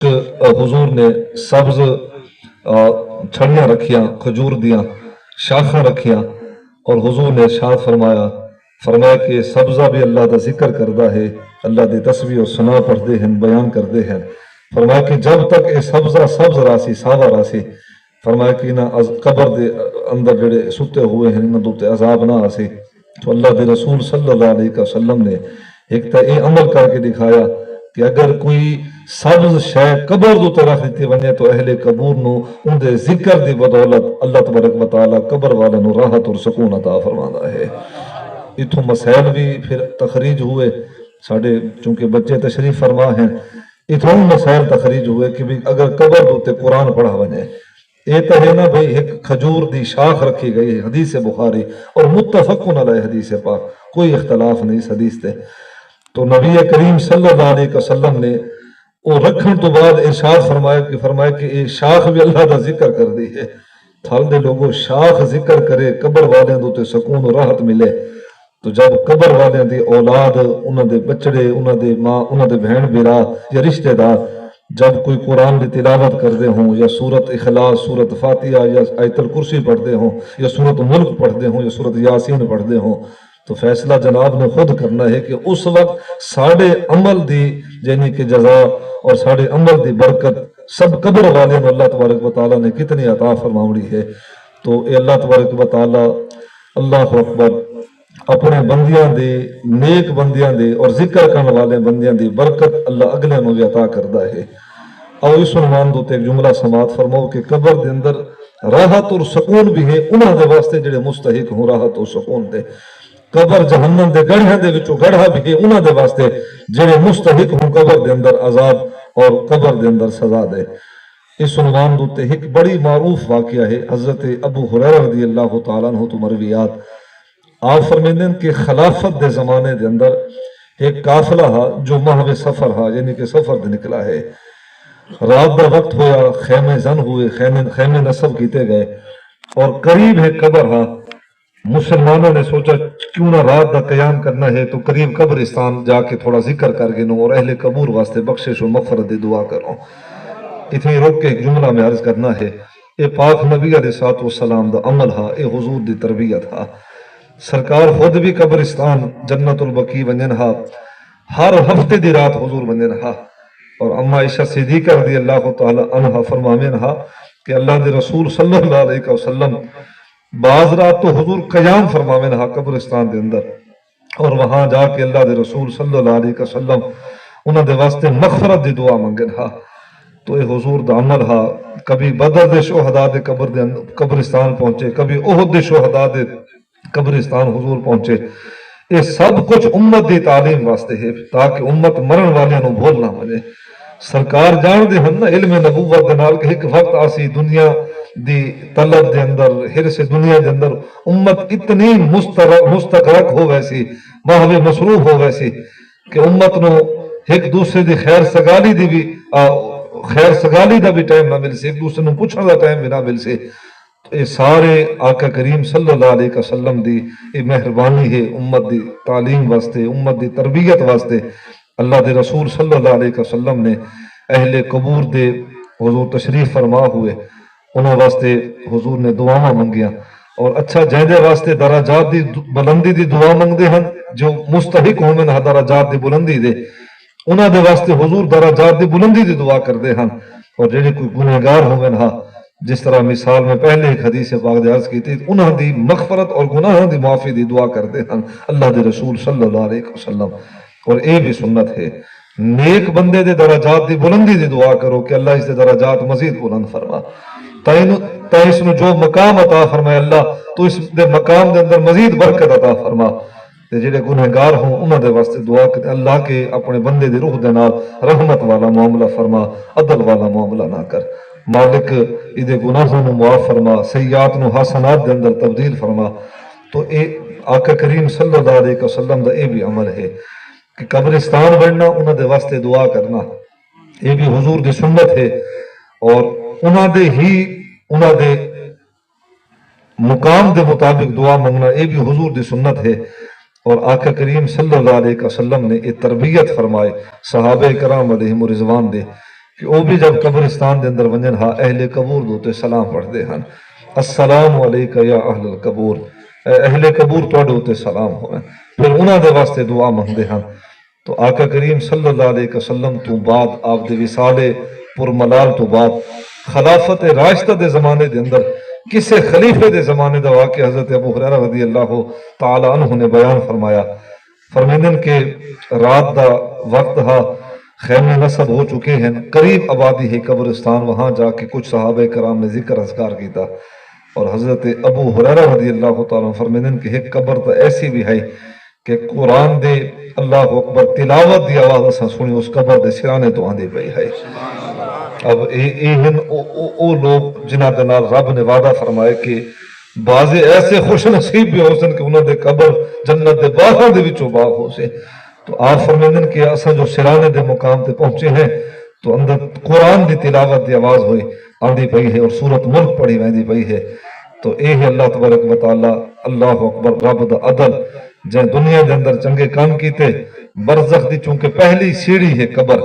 حضور نے سبز چھڑیاں رکھیاں، کھجور دیاں شاخاں رکھیاں، اور حضور نے ارشاد فرمایا کہ سبزہ بھی اللہ دا ذکر کردہ ہے، اللہ دی تسبیح و ثنا پڑھدے ہیں، بیان کردے ہیں۔ فرمایا کہ جب تک اے سبزہ سبز راسی ساوا راسی، فرمایا کہ نہ قبر دے اندر جڑے ستے ہوئے ہیں انہاں دے عذاب نہ آسی۔ تو اللہ دے رسول صلی اللہ علیہ وسلم نے ایک تا اے عمل کر کے دکھایا کہ اگر کوئی سبز شے قبر دو تے رکھ دیتی ونجے تو اہل قبور نو ان دے ذکر دی بدولت اللہ تبارک و تعالی قبر والے نو راحت اور سکون عطا فرماندا ہے۔ اتھوں مسائل بھی پھر تخریج ہوئے، ساڑھے چونکہ بچے تشریف فرما ہیں، اتھوں مسائل تخریج ہوئے کہ بھی اگر قبر دو تے قرآن پڑھا ونجے، اے تو ہے نا بھئی ایک کھجور دی شاخ رکھی گئی حدیث بخاری اور متفقن علیہ حدیث پاک، کوئی اختلاف نہیں اس حدیث تے۔ تو نبی کریم صلی اللہ علیہ وسلم نے وہ رکھن تو بعد ارشاد فرمایا کہ یہ شاخ بھی اللہ دا ذکر کر دی ہے۔ تھال دے لوگوں شاخ ذکر کرے قبر والے دو تے سکون و راحت ملے، تو جب قبر والے دی اولاد، انہاں دے بچڑے، انہاں دے ماں، انہاں دے بہن بیرا یا رشتہ دار جب کوئی قرآن دی تلاوت کردے ہوں یا سورت اخلاص، سورت فاتحہ یا آیت الکرسی پڑھتے ہوں یا سورت ملک پڑھتے ہوں یا سورت یاسین پڑھتے ہوں، تو فیصلہ جناب نے خود کرنا ہے کہ اس وقت ساڑھے عمل دی یعنی کہ جزا اور ساڑھے عمل دی برکت سب قبر والے نے اللہ تبارک و تعالیٰ نے کتنی عطا فرماوڑی ہے۔ تو اے اللہ تبارک و تعالیٰ اللہ اکبر اپنے بندیاں دے، نیک بندیاں دے اور ذکر کرنے والے بندیاں دی برکت اللہ اگلے نو بھی عطا کردہ ہے۔ اور اس عنوان دو تے ایک جملہ سماعت فرماؤ کہ قبر دے اندر راحت اور سکون بھی ہے انہاں دے واسطے جڑے مستحق ہوں راحت اور سکون دے، قبر جہنم دے گڑھے دے وچوں گڑھا بھی ہے انہاں دے واسطے جڑے مستحق ہوں قبر دے اندر عذاب اور قبر دے اندر سزا دے۔ اس عنوان دو تے ایک بڑی معروف واقعہ ہے، حضرت ابو ہریرہ رضی اللہ تعالیٰ عنہ تو مرویات آپ فرمیندیں کہ خلافت دے زمانے دے اندر ایک قافلہ ہا جو محو سفر ہا یعنی کہ سفر دے نکلا ہے، رات دا وقت ہویا، خیمے زن ہوئے، خیمے نصب کیتے گئے اور قریب ہے قبر ہا۔ مسلمانوں نے سوچا کیوں نہ رات دا قیام کرنا ہے تو قریب قبرستان جا کے تھوڑا ذکر کر گنو اور اہل قبور واسطے بخشش و مغفرت دی دعا کرو۔ اتنی روک کے ایک جملہ میں عرض کرنا ہے، اے پاک نبی علیہ السلام دا عمل ہا، اے حضور دی تربیت ہا۔ سرکار خود بھی قبرستان جنت البقیع ونجن ہا، ہر ہفتے دی رات حضور ونجن ہا، اور اما عائشہ صدیقہ رضی اللہ تعالی عنہ فرماوین ہا کہ اللہ دے رسول صلی اللہ علیہ وسلم بعض رات تو حضور قیام فرماوین ہا قبرستان دے اندر، اور وہاں جا کے اللہ دے رسول صلی اللہ علیہ وسلم انہاں دے واسطے مغفرت دی دعا منگن ہا۔ تو اے حضور دا عمل ہا، کبھی بدر دے شہداء دے قبرستان پہنچے، کبھی احد دے شہداء دے قبرستان حضور پہنچے۔ یہ سب کچھ امت دی تعلیم واسطے ہے تاکہ امت مرن والے نو بھول نہ منے۔ سرکار جان دے ہن نا علم نبوت دے نال کہ ایک وقت آسی دنیا دی طلب دے اندر، حرص دنیا دے اندر امت اتنی مستغرق ہو ویسی، محو مصروف ہو ویسی کہ امت نو ایک دوسرے دی خیر سگالی دی بھی دا بھی ٹائم نہ مل سے، ایک دوسرے نو پوچھنے دا ٹائم بھی نہ مل سے۔ یہ سارے آقا کریم صلی اللہ علیہ وسلم دی یہ مہربانی ہے امت دی تعلیم واسطے، امت دی تربیت واسطے۔ اللہ دے رسول صلی اللہ علیہ وسلم نے اہل قبور دے حضور تشریف فرما ہوئے انہوں واسطے حضور نے دعاواں منگیاں، اور اچھا جہدے واسطے درجات دی بلندی دی دعا منگدے ہیں جو مستحق ہومن ہا درجات دی بلندی دے، انہاں دے واسطے حضور درجات دی بلندی دی دعا کردے ہیں، اور جڑے کوئی گنہگار ہومن ہا جس طرح مثال میں پہلے ایک حدیث پاک دے عرض کی تھی انہاں دی مغفرت اور گناہاں دی معافی دی دعا کرتے ہیں اللہ دے رسول صلی اللہ علیہ وسلم۔ اور اے بھی سنت ہے نیک بندے دے درجات دی بلندی دی دعا کرو کہ اللہ اس دے درجات مزید بلند فرما، تا اس نو جو مقام عطا فرمائے اللہ تو اس دے مقام دے اندر مزید برکت عطا فرما۔ تے جڑے گنہگار ہوں انہاں دے واسطے دعا کہ اللہ کے اپنے بندے دی روح دے نال رحمت والا معاملہ فرما، عدل والا معاملہ نہ کر۔ مالک ادھے گناہوں نو معاف فرما، سیئات نو حسنات دے اندر تبدیل فرما۔ تو اے آقا کریم صلی اللہ علیہ وسلم دا اے بھی عمل ہے کہ قبرستان بڑھنا انہاں دے واسطے دعا کرنا، اے بھی حضور دی سنت ہے، اور انہاں دے مقام دے مطابق دعا منگنا اے بھی حضور دی سنت ہے۔ اور آقا کریم صلی اللہ علیہ وسلم نے یہ تربیت فرمائے صحابہ کرام علیہم رضوان دے کہ وہ بھی جب قبرستان دے اندر ونجن ہا اہل قبور دوتے سلام پڑھتے ہیں، السلام علیکہ یا اہل القبور، اے اہل قبور تواڈے اوتے سلام ہوئے، پھر انہاں دے واسطے دعا منگتے ہیں۔ تو آقا کریم صلی اللہ علیہ وسلم تو بعد آپ دے وصال پرملال تو بعد خلافت راشدہ دے زمانے دے اندر کسے خلیفے دے زمانے دا واقعہ حضرت ابو ہریرہ رضی اللہ تعالی عنہ نے بیان فرمایا، فرمیندن کہ رات دا وقت ہا، خیمے نصب ہو چکے ہیں، قریب آبادی ہے قبرستان، وہاں جا کے کچھ صحابہ کرام نے ذکر اذکار کیتا، اور حضرت ابو ہریرہ رضی اللہ تعالیٰ عنہ فرمیندن کہ ایک قبر تو ایسی بھی ہے کہ قرآن دے اللہ اکبر تلاوت دی آواز اساں سنی اس قبر دے سرانے تو آندھی پئی ہے۔ اب ایہن او لوگ جنہ دے نال رب نے وعدہ فرمائے کہ بعض ایسے خوش نصیب بھی ہو سن کہ انہوں دے قبر جنت دے باغاں دے وچوں باغ ہو سے۔ تو آپ فرمیندن کہ اساں جو سرانے دے مقام تے پہنچے ہیں تو اندر قرآن دی تلاوت دی آواز ہوئی آندھی پئی ہے اور سورت ملک پڑھی ویندی پئی ہے۔ تو اے اللہ تبارک و تعالی اللہ اکبر رب دا عدل جن دنیا دے اندر چنگے کام کیتے، برزخ دی چونکہ پہلی سیڑھی ہے قبر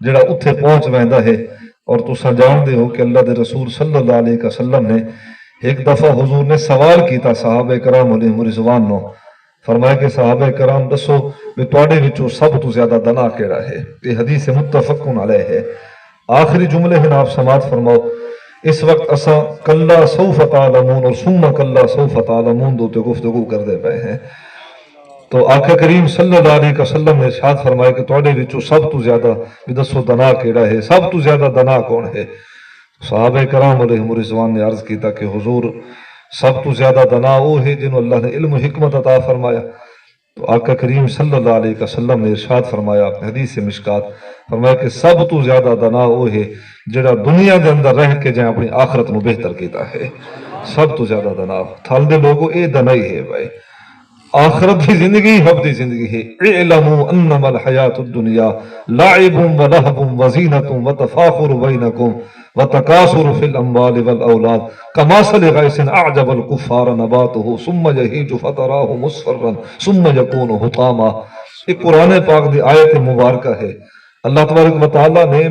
جڑا اتھے پہنچ ویندا ہے، اور تساں جان دے ہو کہ اللہ دے رسول صلی اللہ علیہ وسلم نے ایک دفعہ حضور نے سوال کیتا صحابہ کرام علیہم رضوان نو، فرمایا کہ صحابہ کرام دسو کہ تواڈے وچوں سب تو زیادہ دنا کیڑا ہے؟ یہ حدیث متفق علیہ ہے۔ آخری جملے ہیں آپ سماعت فرماؤ، اس وقت اساں کلا سوف تعلمون اور ثم کلا سوف تعلمون دو تے گفتگو کردے پئے ہیں۔ تو آقا کریم صلی اللہ علیہ وسلم نے ارشاد فرمایا کہ تواڈے وچوں سب تو زیادہ دسو دنا کیڑا ہے، سب تو زیادہ دنا کون ہے؟ صحابہ کرام علیہم رضوان نے عرض کیتا کہ حضور سب تو زیادہ دنا وہ ہے جنہوں اللہ نے علم و حکمت عطا فرمایا۔ تو آقا کریم صلی اللہ علیہ وسلم نے ارشاد فرمایا حدیث مشکات، فرمایا کہ سب تو زیادہ دنا وہ ہے جڑا دنیا دے اندر رہ کے جائیں اپنی آخرت نو بہتر کیتا ہے۔ سب تو زیادہ دنا تھال دے لوگوں اے دنا ہی ہے بھائی، آخرت کی زندگی حب دی زندگی ہے۔ اعلموا انما الحیات الدنیا لعب و لہب و زینت و تفاخر بینکم وتکاثر فی الاموال والاولاد کمثل غیث اعجب الکفار نباتہ ثم یہیج فتراہ مصفرا ثم یکون حطاما۔ یہ قرآن پاک دی آیت مبارکہ ہے۔ اللہ تبارک و تعالیٰ نے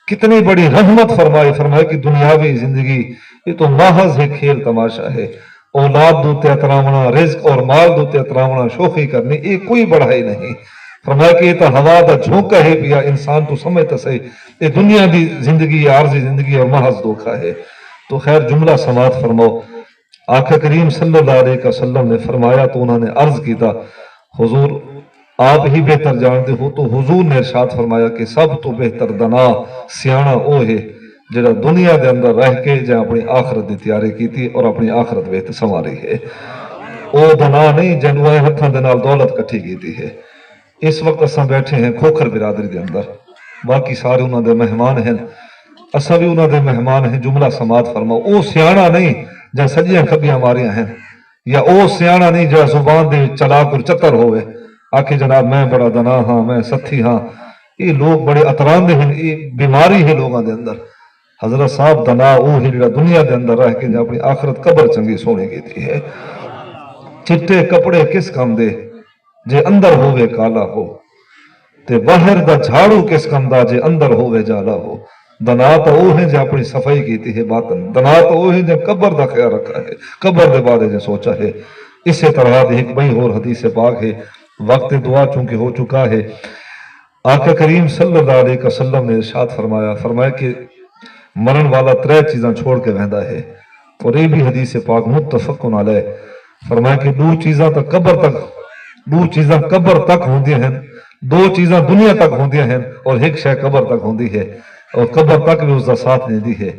کتنی بڑی رحمت فرمائی کہ دنیاوی زندگی یہ تو محض ہے کھیل تماشا ہے، اولاد دوتے اترامنا، رزق اور مال دوتے اترامنا، شوخی کرنی یہ کوئی بڑھائی نہیں۔ فرمایا کہ یہ تو ہوا دا جھونکا ہے پیا، انسان تو سمجھتا صحیح یہ دنیا دی زندگی عارضی زندگی اور محض دھوکا ہے۔ تو خیر جملہ سماعت فرماؤ، آقا کریم صلی اللہ علیہ وسلم نے فرمایا تو انہوں نے عرض کیتا حضور آپ ہی بہتر جانتے ہو، تو حضور نے ارشاد فرمایا کہ سب تو بہتر دنا سیانا او ہے جڑا دنیا دے اندر رہ کے جہاں اپنی آخرت دی تیاری کی تھی اور اپنی آخرت بہتر سنواری ہے۔ او دنا نہیں جنوائے ہتھاں دے نال دولت کٹھی کی تھی ہے۔ اس وقت اساں بیٹھے ہیں کھوکھر برادری دے اندر، باقی سارے انہاں دے مہمان ہیں، اساں بھی انہاں دے مہمان ہیں۔ جملہ سماعت فرماؤ، او سیانا نہیں جہاں سجیاں کھبیاں ماریاں ہیں، یا او سیانا نہیں جہاں زبان دے چلاک اور چتر ہوئے آکھے جناب میں بڑا دنا ہاں، میں ستھی ہاں۔ یہ لوگ بڑے اتراندے ہیں، یہ بیماری ہے لوگاں دے اندر۔ حضرت صاحب دنا او ہے جڑا دنیا دے اندر رہ کے جہاں اپنی آخرت قبر چنگی سونے کی تھی ہے۔ چٹے کپڑے کس کام دے جے اندر ہوئے کالا ہو، تے باہر دا جھاڑو کس کام دا جے اندر ہوئے جالا ہو۔ دنا تو وہ ہے جو اپنی صفائی کیتی ہے باطن، دنا تو وہ ہے جو قبر دا خیال رکھا ہے، قبر دے بارے جو سوچا ہے۔ اسی طرح دی ایک بھائی اور حدیث پاک ہے، وقت دعا چونکہ ہو چکا ہے۔ آقا کریم صلی اللہ علیہ وسلم نے ارشاد فرمایا کہ مرن والا ترے چیزاں چھوڑ کے وہندا ہے، اور یہ بھی حدیث پاک متفق علیہ۔ فرمایا کہ دو چیزاں قبر تک ہوندیاں ہیں، دو چیزاں دنیا تک ہوندیاں ہیں، اور ایک شے قبر تک ہوندی ہے، اور قبر تک بھی اس کا ساتھ نہیں دی ہے۔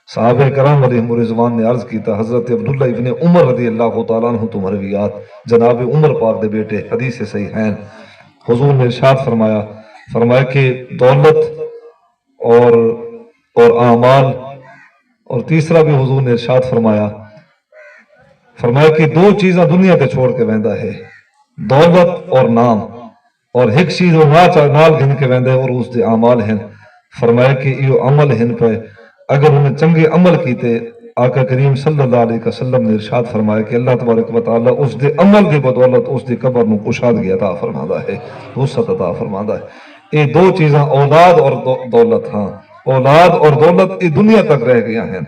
صحابہ کرام علیہم رضوان نے عرض کیتا، حضرت عبداللہ ابن عمر رضی اللہ تعالیٰ عنہ تو مرویات، جناب عمر پاک دے بیٹے، حدیث صحیح ہیں، حضور نے ارشاد فرمایا کہ دولت اور اعمال، اور تیسرا بھی حضور نے ارشاد فرمایا کہ دو چیزاں دنیا تے چھوڑ کے ویندا ہے، دولت اور نام، اور ایک چیز وہ نال گن کے ویندا ہے اور اس دے اعمال ہیں۔ فرمایا کہ یہ عمل ہیں پہ اگر انہیں چنگے عمل کیتے، آقا کریم صلی اللہ علیہ وسلم نے ارشاد فرمایا کہ اللہ تبارک و تعالی اس دے عمل دی بدولت اس دی قبر نو کشادگی عطا فرماتا ہے، وسعت عطا فرماتا ہے۔ یہ دو چیزاں اولاد اور دولت، ہاں اولاد اور دولت یہ دنیا تک رہ گیا ہیں.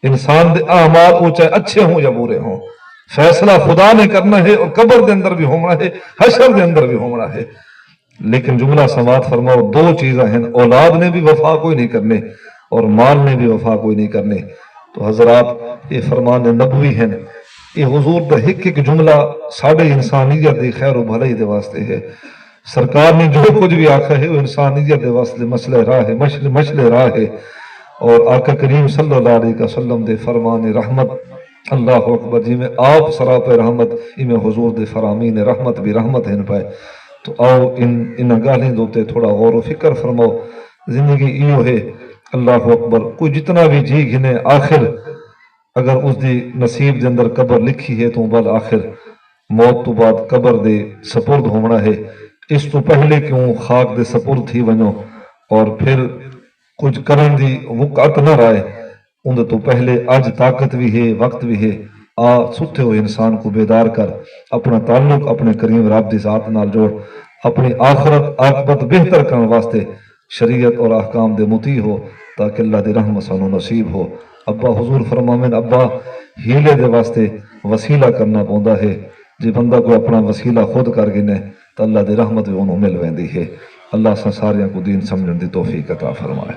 انسان دے اعمال وہ چاہے اچھے ہوں یا برے ہوں فیصلہ خدا نے کرنا ہے، اور قبر دے اندر بھی ہونا ہے، حشر دے اندر بھی ہونا ہے. لیکن جملہ سماعت فرماؤ، دو چیزیں ہیں، اولاد نے بھی وفا کوئی نہیں کرنے اور مال نے بھی وفا کوئی نہیں کرنے. تو حضرات یہ فرمان نبوی ہیں، یہ حضور دا ایک جملہ ساڑھے انسانیت دی خیر و بھلائی دے واسطے ہے. سرکار نے جو کچھ بھی آکھا ہے وہ انسانیت دے واسطے مسئلہ راہ ہے، مشل راہ ہے. اور آقا کریم صلی اللہ علیہ وسلم دے فرمان رحمت، اللہ اکبر، جی میں آپ سراپے رحمت میں حضور دے فرامین رحمت بھی رحمت ہیں پائے. تو آؤ ان گالیں دوتے تھوڑا غور و فکر فرماؤ. زندگی ایو ہے، اللہ اکبر، کوئی جتنا بھی جی گھنے آخر اگر اس دی نصیب دے اندر قبر لکھی ہے تو بل آخر موت تو بعد قبر دے سپرد ہونا ہے. اس تو پہلے کیوں خاک دے سپرد تھی ونو اور پھر کچھ کرن دی وقت نہ رائے. ان تو پہلے آج طاقت بھی ہے، وقت بھی ہے. ستے ہوئے انسان کو بیدار کر، اپنا تعلق اپنے کریم رب دی ذات نال جوڑ، اپنی آخرت عاقبت بہتر کرنے واسطے شریعت اور احکام دے مطیع ہو تاکہ اللہ دی رحمت سانو نصیب ہو. ابا حضور فرماویں ابا ہیلے دے واسطے وسیلہ کرنا پوندا ہے. جی بندہ کوئی اپنا وسیلہ خود کر گنے تو اللہ دی رحمت بھی انہوں مل ویندی ہے. اللہ سا ساریاں کو دین سمجھن دی توفیق عطا فرمائے.